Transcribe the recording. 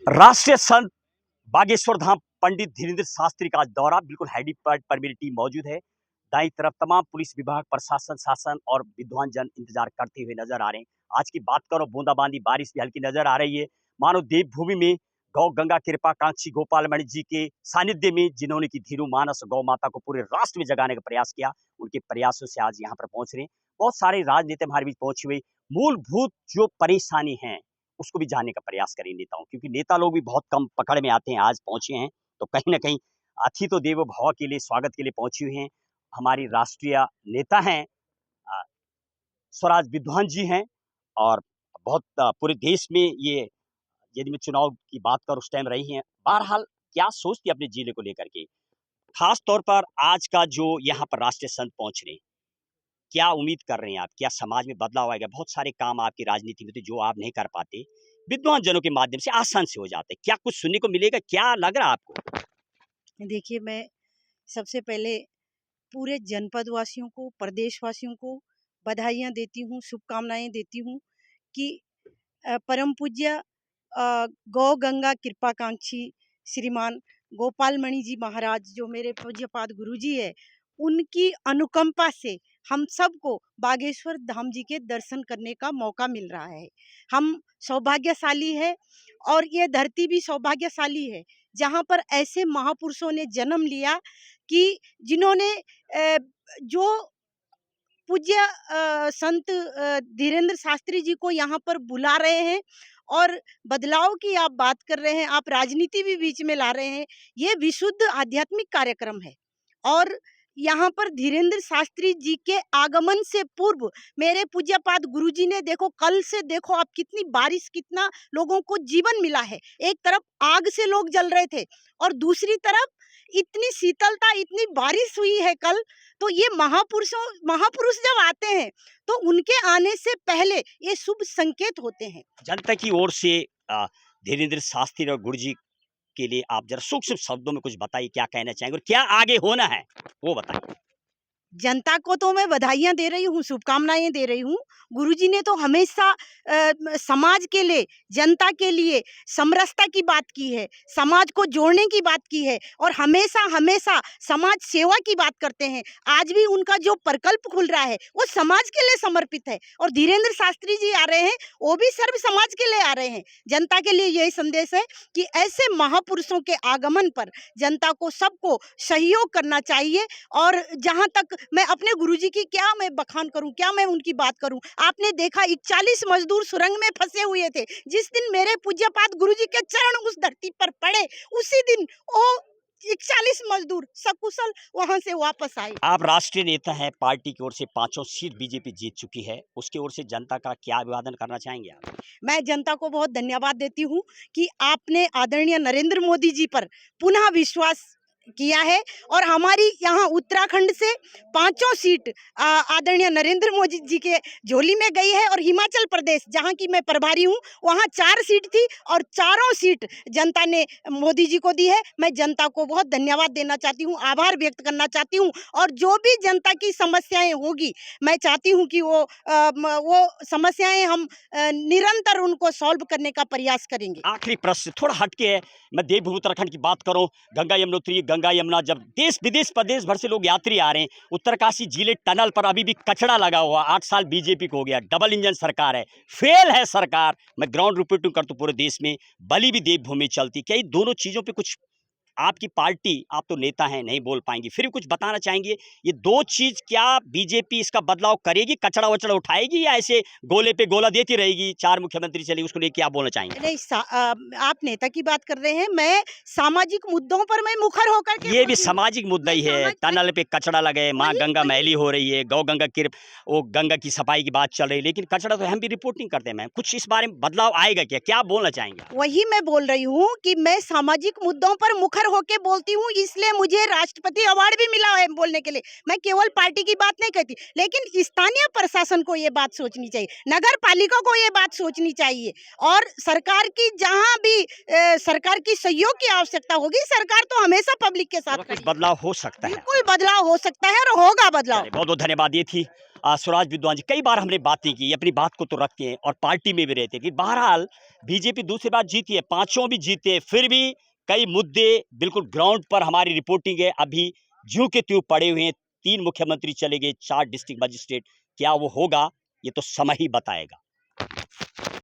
राष्ट्रीय संत बागेश्वर धाम पंडित धीरेन्द्र शास्त्री का आज दौरा, बिल्कुल हेलीपैड पर मेरी टीम मौजूद है। दाईं तरफ तमाम पुलिस विभाग, प्रशासन, शासन और विद्वान जन इंतजार करते हुए नजर आ रहे हैं। आज की बात करो, बूंदाबांदी बारिश भी हल्की नजर आ रही है। मानो देवभूमि में गौ गंगा कृपा कांक्षी गोपाल मणि जी के सानिध्य में, जिन्होंने की धीरू मानस गौ माता को पूरे राष्ट्र में जगाने का प्रयास किया, उनके प्रयासों से आज यहाँ पर पहुंच रहे हैं। बहुत सारे राजनेता हमारे बीच पहुंचे हुए, मूलभूत जो परेशानी है उसको भी जानने का प्रयास करें नेताओं, क्योंकि नेता लोग भी बहुत कम पकड़ में आते हैं। आज पहुंचे हैं तो कहीं ना कहीं अतिथि तो देवो भव के लिए, स्वागत के लिए पहुंचे हुए हैं। हमारी राष्ट्रीय नेता हैं, अ, स्वराज विद्वान जी हैं, और बहुत पूरे देश में ये, यदि मैं चुनाव की बात करूं, उस टाइम रही हैं। बहरहाल, क्या सोचती है अपने जिले को लेकर के, खास तौर पर आज का जो यहाँ पर राष्ट्रीय संत पहुंच रहे हैं, क्या उम्मीद कर रहे हैं आप? क्या समाज में बदलाव आएगा? बहुत सारे काम आपकी राजनीति में थे जो आप नहीं कर पाते, विद्वान जनों के माध्यम से आसान से हो जाते हैं। क्या कुछ सुनने को मिलेगा? क्या लग रहा है आपको? देखिए, मैं सबसे पहले पूरे जनपद वासियों को, प्रदेश वासियों को बधाइयाँ देती हूँ, शुभकामनाएँ देती हूँ कि परम पूज्य गौ गंगा कृपाकांक्षी श्रीमान गोपाल मणि जी महाराज, जो मेरे पूज्यपाद गुरु जी है, उनकी अनुकंपा से हम सबको बागेश्वर धाम जी के दर्शन करने का मौका मिल रहा है। हम सौभाग्यशाली है और ये धरती भी सौभाग्यशाली है, जहाँ पर ऐसे महापुरुषों ने जन्म लिया कि जिन्होंने जो पूज्य संत धीरेन्द्र शास्त्री जी को यहाँ पर बुला रहे हैं, और बदलाव की आप बात कर रहे हैं, आप राजनीति भी बीच में ला रहे हैं। ये विशुद्ध आध्यात्मिक कार्यक्रम है, और यहाँ पर धीरेन्द्र शास्त्री जी के आगमन से पूर्व मेरे पूज्यपाद गुरुजी ने, देखो कल से, देखो आप, कितनी बारिश, कितना लोगों को जीवन मिला है। एक तरफ आग से लोग जल रहे थे और दूसरी तरफ इतनी शीतलता, इतनी बारिश हुई है कल। तो ये महापुरुष जब आते हैं तो उनके आने से पहले ये शुभ संकेत होते हैं। जनता की ओर से धीरेन्द्र शास्त्री और गुरु जी के लिए आप जरा सूक्ष्म शब्दों में कुछ बताइए, क्या कहना चाहेंगे और क्या आगे होना है वो बताइए। जनता को तो मैं बधाइयाँ दे रही हूँ, शुभकामनाएँ दे रही हूँ। गुरुजी ने तो हमेशा समाज के लिए, जनता के लिए समरसता की बात की है, समाज को जोड़ने की बात की है, और हमेशा समाज सेवा की बात करते हैं। आज भी उनका जो प्रकल्प खुल रहा है वो समाज के लिए समर्पित है, और धीरेन्द्र शास्त्री जी आ रहे हैं, वो भी सर्व समाज के लिए आ रहे हैं। जनता के लिए यही संदेश है कि ऐसे महापुरुषों के आगमन पर जनता को, सबको सहयोग करना चाहिए। और जहाँ तक मैं अपने गुरुजी की क्या मैं बखान करूं, क्या मैं उनकी बात करूं। आपने देखा 41 मजदूर सुरंग में फंसे हुए थे। जिस दिन मेरे पूज्यपाद गुरुजी के चरण उस धरती पर पड़े, उसी दिन वो 41 मजदूर सकुशल वहां से वापस आए। आप राष्ट्रीय नेता हैं, पार्टी की ओर से 5 सीट बीजेपी जीत चुकी है, उसकी ओर से जनता का क्या अभिवादन करना चाहेंगे आप? मैं जनता को बहुत धन्यवाद देती हूँ कि आपने आदरणीय नरेंद्र मोदी जी पर पुनः विश्वास किया है, और हमारी यहाँ उत्तराखंड से 5 सीट आदरणीय नरेंद्र मोदी जी के झोली में गई है, और हिमाचल प्रदेश, जहाँ की मैं प्रभारी हूँ, वहाँ 4 सीट थी और चारों सीट जनता ने मोदी जी को दी है। मैं जनता को बहुत धन्यवाद देना चाहती हूँ, आभार व्यक्त करना चाहती हूँ, और जो भी जनता की समस्याएं होगी, मैं चाहती हूँ कि वो समस्याएं हम निरंतर उनको सॉल्व करने का प्रयास करेंगे। आखिरी प्रश्न थोड़ा हटके है, मैं देवभूमि उत्तराखंड की बात करूं, गंगा यमुनोत्री, गंगा यमुना, जब देश विदेश प्रदेश भर से लोग यात्री आ रहे हैं, उत्तरकाशी जिले टनल पर अभी भी कचरा लगा हुआ। 8 साल बीजेपी को हो गया, डबल इंजन सरकार है, फेल है सरकार। मैं ग्राउंड रिपोर्टिंग करता हूं पूरे देश में, बलि भी देवभूमि चलती। क्या ये दोनों चीजों पे कुछ, आपकी पार्टी, आप तो नेता हैं, नहीं बोल पाएंगे, फिर भी कुछ बताना चाहेंगे? ये 2 चीज, क्या बीजेपी इसका बदलाव करेगी, कचरा वचड़ा उठाएगी, या ऐसे गोले पे गोला देती रहेगी? 4 मुख्यमंत्री चले, उसको लेके क्या बोलना चाहेंगे? नहीं, आप नेता की बात कर रहे हैं, मैं सामाजिक मुद्दों पर मैं मुखर होकर के ये भी बोलती हूँ। सामाजिक मुद्दा ही है। टनल पे कचरा लगे, माँ गंगा मैली हो रही है, गौ गंगा की, वो गंगा की सफाई की बात चल रही है, लेकिन कचरा तो हम भी रिपोर्टिंग करते हैं। मैम, कुछ इस बारे में बदलाव आएगा क्या? क्या बोलना चाहेंगे? वही मैं बोल रही हूँ कि मैं सामाजिक मुद्दों पर मुखर लीडर होके बोलती हूँ, इसलिए मुझे राष्ट्रपति अवार्ड भी मिला है बोलने के लिए। मैं केवल पार्टी की बात नहीं कहती, लेकिन स्थानीय प्रशासन को ये बात सोचनी चाहिए, नगर पालिका को ये बात सोचनी चाहिए, और सरकार की जहाँ भी सरकार की सहयोग की आवश्यकता होगी, सरकार तो हमेशा पब्लिक के साथ कुछ खड़ी है। बदलाव हो सकता है। बिल्कुल बदलाव हो सकता है और होगा बदलाव। चलिए, बहुत बहुत धन्यवाद। ये थी स्वराज विद्वान जी। कई बार हमने बातें की, अपनी बात को तो रखते हैं और पार्टी में भी रहते हैं कि बहरहाल बीजेपी दूसरी बार जीती है, पांचों भी जीते, फिर भी कई मुद्दे बिल्कुल ग्राउंड पर हमारी रिपोर्टिंग है अभी ज्यों के त्यों पड़े हुए हैं। 3 मुख्यमंत्री चले गए, 4 डिस्ट्रिक्ट मजिस्ट्रेट, क्या वो होगा ये तो समय ही बताएगा।